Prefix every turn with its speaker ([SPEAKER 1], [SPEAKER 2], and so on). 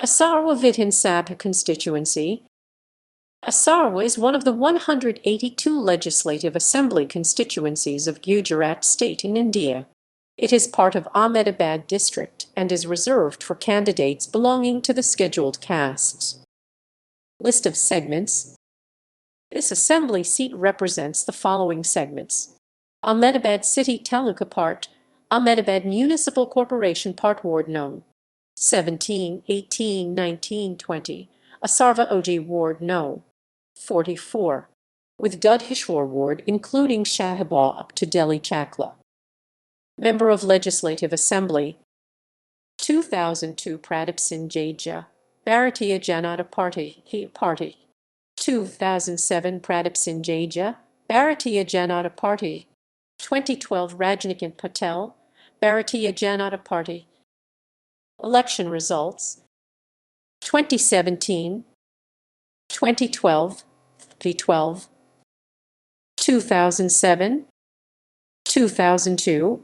[SPEAKER 1] Asarwa Vidhan Sabha constituency. Asarwa is one of the 182 Legislative Assembly constituencies of Gujarat state in India. It is part of Ahmedabad district and is reserved for candidates belonging to the scheduled castes. List of segments. This assembly seat represents the following segments: Ahmedabad City Taluka Part, Ahmedabad Municipal Corporation Part Ward No. 17, 18, 19, 20, Asarwa OG Ward No. 44, with Dudhishwar Ward including Shahaba up to Delhi Chakla. Member of Legislative Assembly 2002 Pradip Singh Jaja, Bharatiya Janata Party 2007 Pradip Singh Jaja, Bharatiya Janata Party 2012 Rajnikant Patel, Bharatiya Janata Party. Election results 2017, 2012, V12, 2007, 2002,